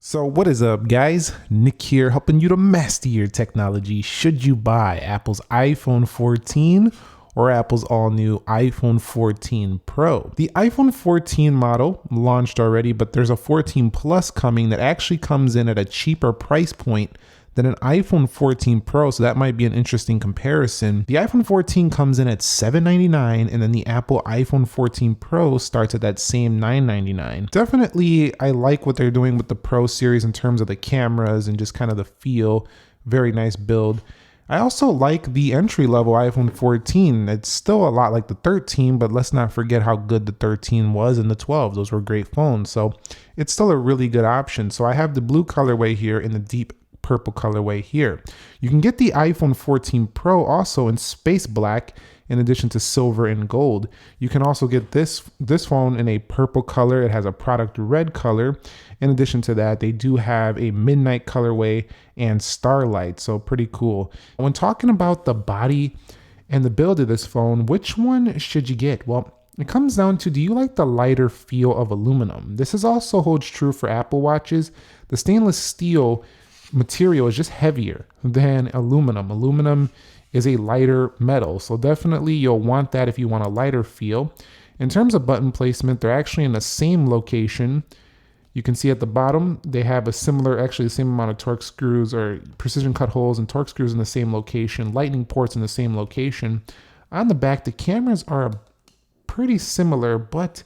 So what is up, guys? Nick here, helping you to master your technology. Should you buy Apple's iPhone 14 or Apple's all-new iPhone 14 Pro? The iPhone 14 model launched already, but there's a 14 Plus coming that actually comes in at a cheaper price point than an iPhone 14 Pro, so that might be an interesting comparison. The iPhone 14 comes in at $799, and then the Apple iPhone 14 Pro starts at that same $999. Definitely, I like what they're doing with the Pro series in terms of the cameras and just kind of the feel. Very nice build. I also like the entry-level iPhone 14. It's still a lot like the 13, but let's not forget how good the 13 was and the 12. Those were great phones, so it's still a really good option. So I have the blue colorway here in the deep purple colorway here. You can get the iPhone 14 Pro also in space black in addition to silver and gold. You can also get this phone in a purple color. It has a product red color. In addition to that, they do have a midnight colorway and starlight, so pretty cool. When talking about the body and the build of this phone, which one should you get? Well, it comes down to, do you like the lighter feel of aluminum? This is also holds true for Apple Watches. The stainless steel material is just heavier than aluminum. Aluminum is a lighter metal, so definitely you'll want that if you want a lighter feel. In terms of button placement, they're actually in the same location. You can see at the bottom, they have a similar, actually the same amount of Torx screws or precision cut holes and Torx screws in the same location, lightning ports in the same location. On the back, the cameras are pretty similar, but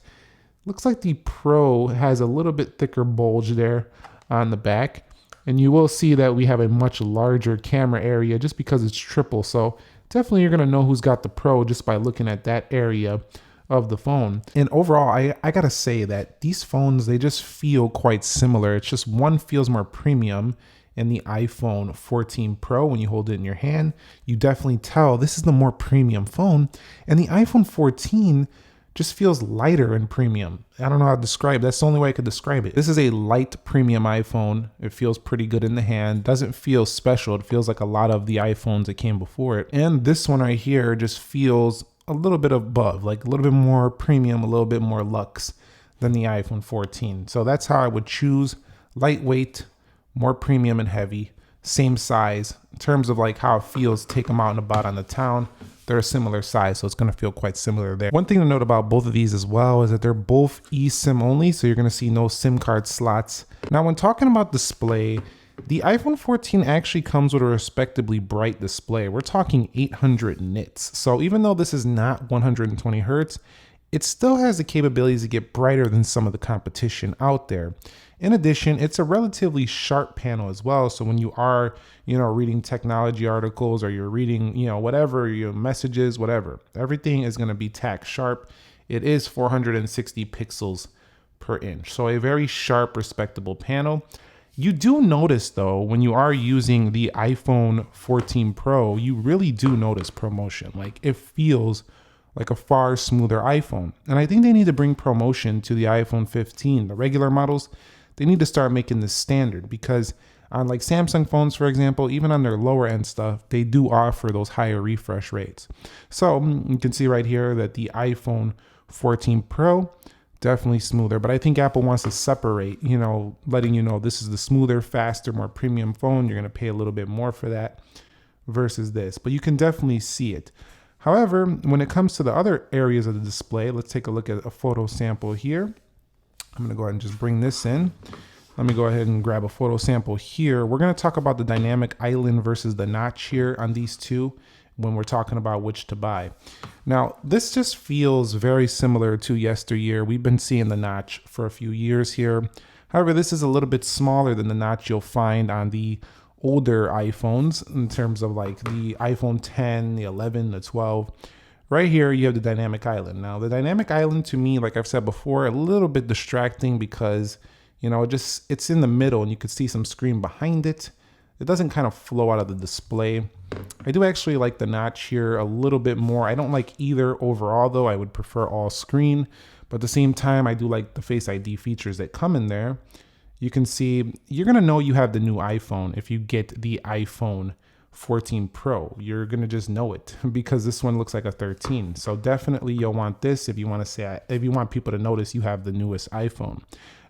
looks like the Pro has a little bit thicker bulge there on the back. And you will see that we have a much larger camera area just because it's triple. So definitely you're going to know who's got the Pro just by looking at that area of the phone. And overall, I got to say that these phones, they just feel quite similar. It's just one feels more premium in the iPhone 14 Pro. When you hold it in your hand, you definitely tell this is the more premium phone. And the iPhone 14 just feels lighter and premium. I don't know how to describe it. That's the only way I could describe it. This is a light premium iPhone. It feels pretty good in the hand. Doesn't feel special. It feels like a lot of the iPhones that came before it. And this one right here just feels a little bit above, like a little bit more premium, a little bit more luxe than the iPhone 14. So that's how I would choose. Lightweight, more premium and heavy, same size. In terms of like how it feels, take them out and about on the town. They're a similar size, so it's going to feel quite similar there. One thing to note about both of these as well is that they're both eSIM only, so you're going to see no SIM card slots. Now, when talking about display, the iPhone 14 actually comes with a respectably bright display. We're talking 800 nits. So even though this is not 120 hertz, it still has the capabilities to get brighter than some of the competition out there. In addition, it's a relatively sharp panel as well. So when you are, reading technology articles or you're reading, whatever, your messages, whatever, everything is going to be tack sharp. It is 460 pixels per inch. So a very sharp, respectable panel. You do notice though, when you are using the iPhone 14 Pro, you really do notice ProMotion. Like it feels like a far smoother iPhone. And I think they need to bring ProMotion to the iPhone 15. The regular models, they need to start making this standard, because on like Samsung phones, for example, even on their lower end stuff, they do offer those higher refresh rates. So you can see right here that the iPhone 14 Pro, definitely smoother, but I think Apple wants to separate, letting you know this is the smoother, faster, more premium phone. You're going to pay a little bit more for that versus this, but you can definitely see it. However, when it comes to the other areas of the display, let's take a look at a photo sample here. I'm going to go ahead and just bring this in. Let me go ahead and grab a photo sample here. We're going to talk about the dynamic island versus the notch here on these two when we're talking about which to buy. Now, this just feels very similar to yesteryear. We've been seeing the notch for a few years here. However, this is a little bit smaller than the notch you'll find on the older iPhones in terms of like the iPhone 10, the 11, the 12. Right here, you have the dynamic island. Now, the dynamic island to me, like I've said before, a little bit distracting because, it's in the middle and you could see some screen behind it. It doesn't kind of flow out of the display. I do actually like the notch here a little bit more. I don't like either overall though. I would prefer all screen, but at the same time, I do like the Face ID features that come in there. You can see, you're going to know you have the new iPhone if you get the iPhone 14 Pro. You're going to just know it because this one looks like a 13. So definitely you'll want this if you want people to notice you have the newest iPhone.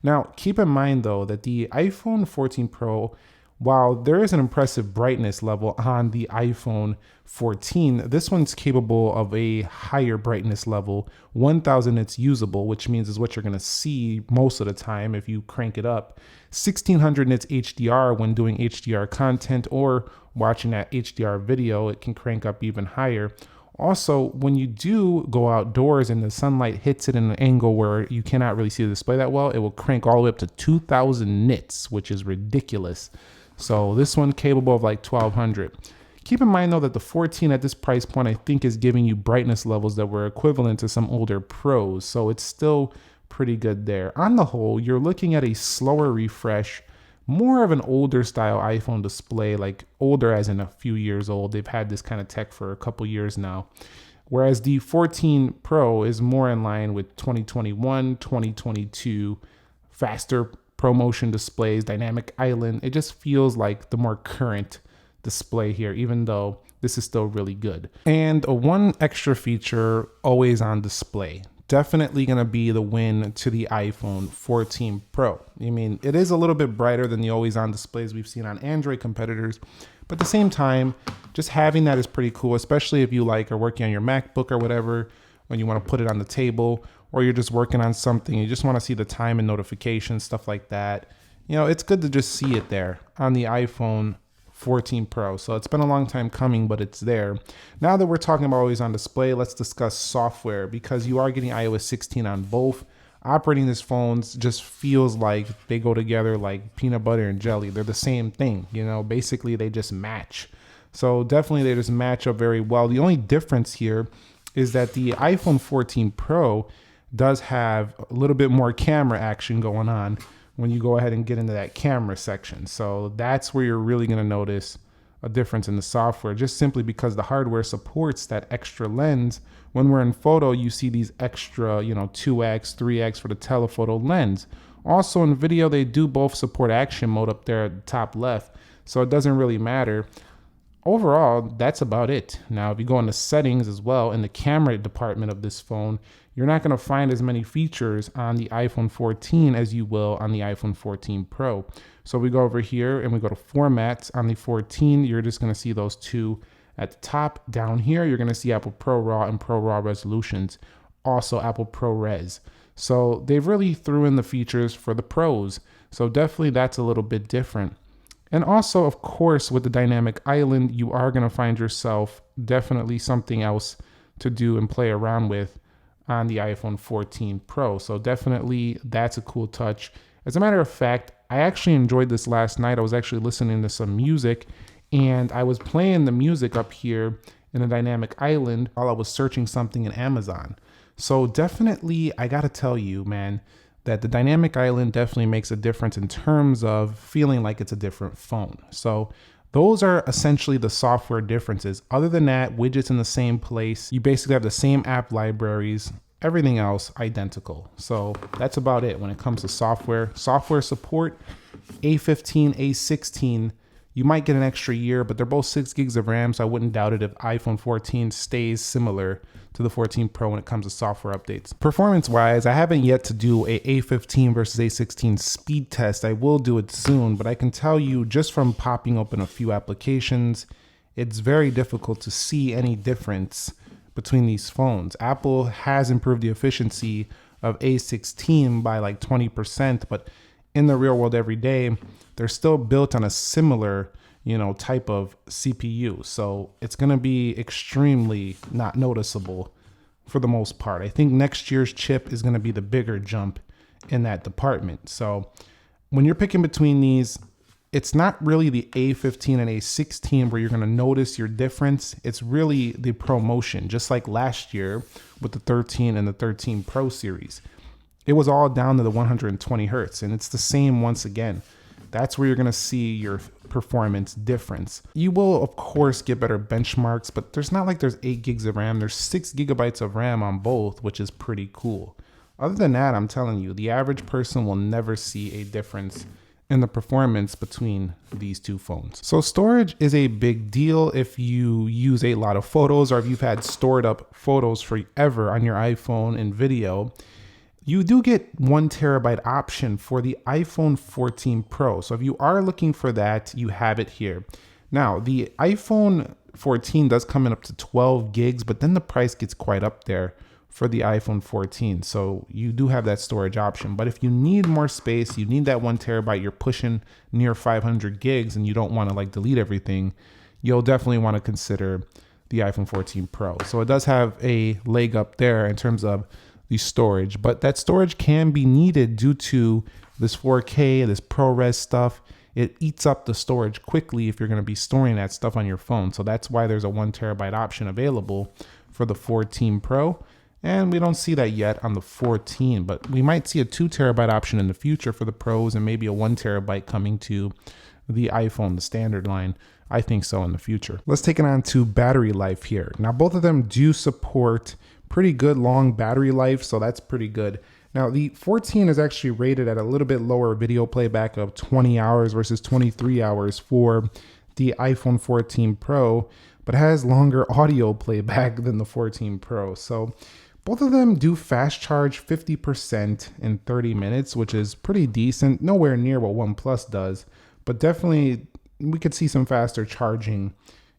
Now, keep in mind though that the iPhone 14 Pro, while there is an impressive brightness level on the iPhone 14, this one's capable of a higher brightness level. 1000 nits usable, which means is what you're going to see most of the time if you crank it up. 1600 nits HDR when doing HDR content or watching that HDR video, it can crank up even higher. Also, when you do go outdoors and the sunlight hits it in an angle where you cannot really see the display that well, it will crank all the way up to 2000 nits, which is ridiculous. So this one capable of like 1200. Keep in mind though that the 14 at this price point, I think is giving you brightness levels that were equivalent to some older Pros. So it's still pretty good there. On the whole, you're looking at a slower refresh, more of an older style iPhone display, like older as in a few years old. They've had this kind of tech for a couple years now. Whereas the 14 Pro is more in line with 2021, 2022, faster ProMotion displays, dynamic island. It just feels like the more current display here, even though this is still really good. And one extra feature, always on display. Definitely going to be the win to the iPhone 14 Pro. I mean, it is a little bit brighter than the always on displays we've seen on Android competitors, but at the same time, just having that is pretty cool, especially if you like are working on your MacBook or whatever, when you want to put it on the table, or you're just working on something, you just want to see the time and notifications, stuff like that. You know, it's good to just see it there on the iPhone 14 Pro. So it's been a long time coming, but it's there. Now that we're talking about always on display, let's discuss software, because you are getting iOS 16 on both. Operating these phones just feels like they go together like peanut butter and jelly. They're the same thing, you know, basically they just match. So definitely they just match up very well. The only difference here is that the iPhone 14 Pro does have a little bit more camera action going on when you go ahead and get into that camera section. So that's where you're really going to notice a difference in the software, just simply because the hardware supports that extra lens. When we're in photo, you see these extra, 2x, 3x for the telephoto lens. Also in video, they do both support action mode up there at the top left. So it doesn't really matter. Overall, that's about it. Now, if you go into settings as well, in the camera department of this phone, you're not going to find as many features on the iPhone 14 as you will on the iPhone 14 Pro. So we go over here and we go to formats on the 14. You're just going to see those two at the top. Down here, you're going to see Apple Pro RAW and Pro RAW resolutions. Also Apple ProRes. So they've really threw in the features for the pros. So definitely that's a little bit different. And also, of course, with the dynamic island, you are going to find yourself definitely something else to do and play around with on the iPhone 14 Pro. So definitely that's a cool touch. As a matter of fact, I actually enjoyed this last night. I was actually listening to some music and I was playing the music up here in a dynamic island while I was searching something in Amazon. So definitely, I got to tell you, man, that the dynamic island definitely makes a difference in terms of feeling like it's a different phone. So those are essentially the software differences. Other than that, widgets in the same place. You basically have the same app libraries, everything else identical. So that's about it when it comes to software. Software support, A15, A16, you might get an extra year, but they're both 6 gigs of RAM, so I wouldn't doubt it if iPhone 14 stays similar to the 14 Pro when it comes to software updates. Performance-wise, I haven't yet to do a A15 versus A16 speed test. I will do it soon, but I can tell you just from popping open a few applications, it's very difficult to see any difference between these phones. Apple has improved the efficiency of A16 by like 20%, but in the real world every day, they're still built on a similar, type of CPU. So it's going to be extremely not noticeable for the most part. I think next year's chip is going to be the bigger jump in that department. So when you're picking between these, it's not really the A15 and A16 where you're going to notice your difference. It's really the ProMotion, just like last year with the 13 and the 13 Pro series. It was all down to the 120 hertz, and it's the same once again. That's where you're going to see your performance difference. You will, of course, get better benchmarks, but there's not like there's 8 gigs of RAM. There's 6 gigabytes of RAM on both, which is pretty cool. Other than that, I'm telling you, the average person will never see a difference in the performance between these two phones. So storage is a big deal if you use a lot of photos or if you've had stored up photos forever on your iPhone and video. You do get 1 TB option for the iPhone 14 Pro. So if you are looking for that, you have it here. Now, the iPhone 14 does come in up to 12 gigs, but then the price gets quite up there for the iPhone 14. So you do have that storage option. But if you need more space, you need that 1 TB, you're pushing near 500 gigs and you don't want to like delete everything, you'll definitely want to consider the iPhone 14 Pro. So it does have a leg up there in terms of the storage, but that storage can be needed due to this 4K, this ProRes stuff. It eats up the storage quickly if you're going to be storing that stuff on your phone. So that's why there's a 1 TB option available for the 14 Pro. And we don't see that yet on the 14, but we might see a 2 TB option in the future for the Pros and maybe a 1 TB coming to the iPhone, the standard line. I think so in the future. Let's take it on to battery life here. Now, both of them do support pretty good long battery life, so that's pretty good. Now, the 14 is actually rated at a little bit lower video playback of 20 hours versus 23 hours for the iPhone 14 Pro, but has longer audio playback than the 14 Pro. So both of them do fast charge 50% in 30 minutes, which is pretty decent. Nowhere near what OnePlus does, but definitely we could see some faster charging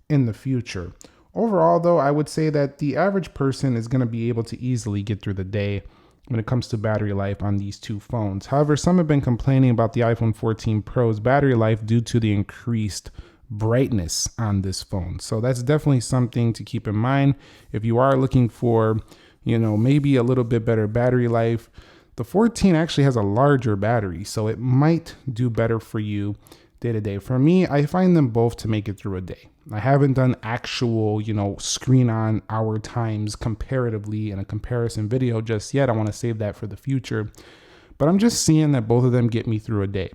in the future. Overall, though, I would say that the average person is going to be able to easily get through the day when it comes to battery life on these two phones. However, some have been complaining about the iPhone 14 Pro's battery life due to the increased brightness on this phone. So that's definitely something to keep in mind. If you are looking for, maybe a little bit better battery life, the 14 actually has a larger battery, so it might do better for you day to day. For me, I find them both to make it through a day. I haven't done actual, screen on hour times comparatively in a comparison video just yet. I want to save that for the future, but I'm just seeing that both of them get me through a day.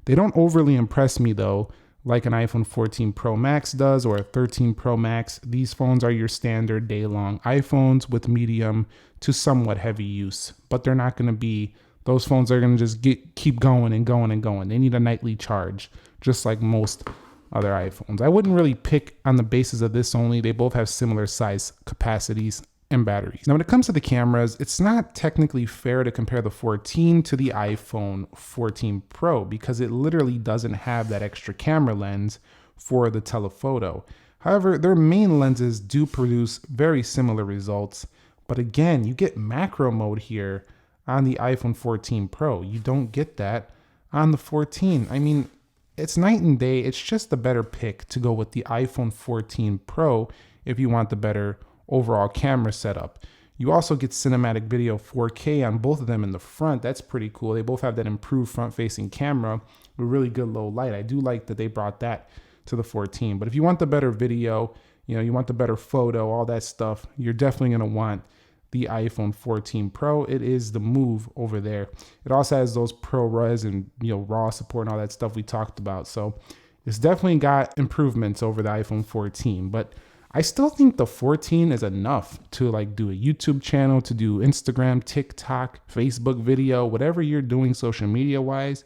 They don't overly impress me though, like an iPhone 14 Pro Max does or a 13 Pro Max. These phones are your standard day-long iPhones with medium to somewhat heavy use, but they're not going to be, those phones are going to just keep going and going and going. They need a nightly charge, just like most other iPhones. I wouldn't really pick on the basis of this only. They both have similar size capacities and batteries. Now, when it comes to the cameras, it's not technically fair to compare the 14 to the iPhone 14 Pro because it literally doesn't have that extra camera lens for the telephoto. However, their main lenses do produce very similar results. But again, you get macro mode here on the iPhone 14 Pro. You don't get that on the 14. I mean, it's night and day. It's just the better pick to go with the iPhone 14 Pro if you want the better overall camera setup. You also get cinematic video 4K on both of them in the front. That's pretty cool. They both have that improved front-facing camera with really good low light. I do like that they brought that to the 14. But if you want the better video, you want the better photo, all that stuff, you're definitely going to want the iPhone 14 Pro. It is the move over there. It also has those ProRes and RAW support and all that stuff we talked about. So it's definitely got improvements over the iPhone 14, but I still think the 14 is enough to do a YouTube channel, to do Instagram, TikTok, Facebook video, whatever you're doing social media wise.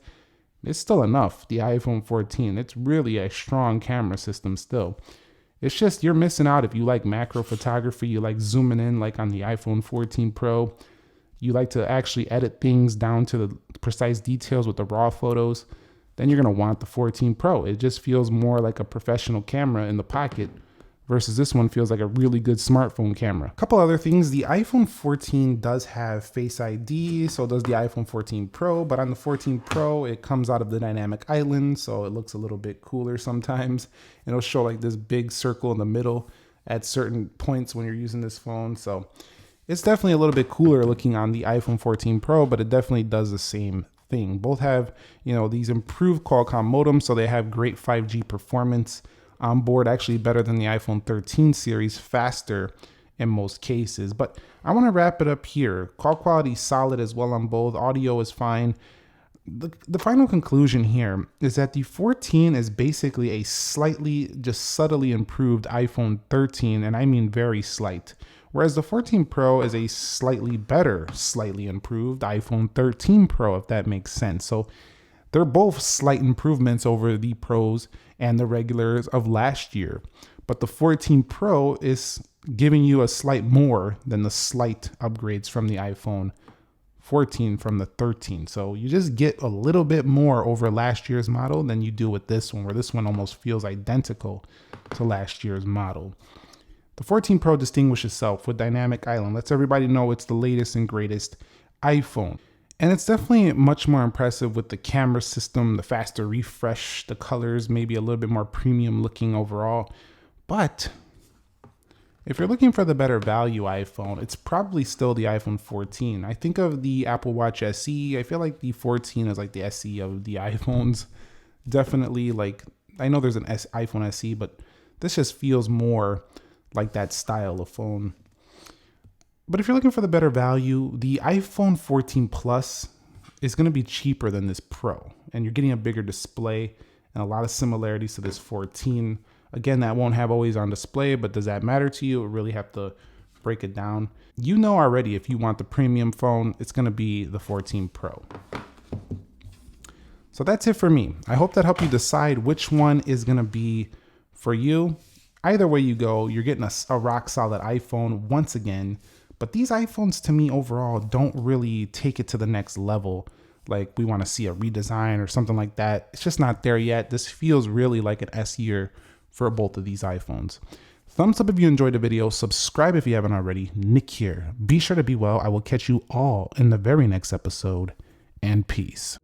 It's still enough. The iPhone 14, it's really a strong camera system still. It's just you're missing out if you like macro photography, you like zooming in like on the iPhone 14 Pro, you like to actually edit things down to the precise details with the raw photos, then you're going to want the 14 Pro. It just feels more like a professional camera in the pocket versus this one feels like a really good smartphone camera. A couple other things, the iPhone 14 does have Face ID, so does the iPhone 14 Pro, but on the 14 Pro, it comes out of the dynamic island, so it looks a little bit cooler sometimes. It'll show like this big circle in the middle at certain points when you're using this phone, so it's definitely a little bit cooler looking on the iPhone 14 Pro, but it definitely does the same thing. Both have, these improved Qualcomm modems, so they have great 5G performance on board, actually better than the iPhone 13 series, faster in most cases. But I want to wrap it up here. Call quality solid as well on both. Audio is fine. The final conclusion here is that the 14 is basically a slightly, just subtly improved iPhone 13, and I mean very slight. Whereas the 14 Pro is a slightly better, slightly improved iPhone 13 Pro, if that makes sense. So they're both slight improvements over the Pros and the regulars of last year. But the 14 Pro is giving you a slight more than the slight upgrades from the iPhone 14 from the 13. So you just get a little bit more over last year's model than you do with this one, where this one almost feels identical to last year's model. The 14 Pro distinguishes itself with Dynamic Island, lets everybody know it's the latest and greatest iPhone. And it's definitely much more impressive with the camera system, the faster refresh, the colors, maybe a little bit more premium looking overall. But if you're looking for the better value iPhone, it's probably still the iPhone 14. I think of the Apple Watch SE. I feel like the 14 is like the SE of the iPhones. Definitely, like, I know there's an iPhone SE, but this just feels more like that style of phone. But if you're looking for the better value, the iPhone 14 Plus is going to be cheaper than this Pro. And you're getting a bigger display and a lot of similarities to this 14. Again, that won't have always on display, but does that matter to you? We really have to break it down. You know already, if you want the premium phone, it's going to be the 14 Pro. So that's it for me. I hope that helped you decide which one is going to be for you. Either way you go, you're getting a rock solid iPhone once again. But these iPhones, to me, overall, don't really take it to the next level. Like, we want to see a redesign or something like that. It's just not there yet. This feels really like an S year for both of these iPhones. Thumbs up if you enjoyed the video. Subscribe if you haven't already. Nick here. Be sure to be well. I will catch you all in the very next episode. And peace.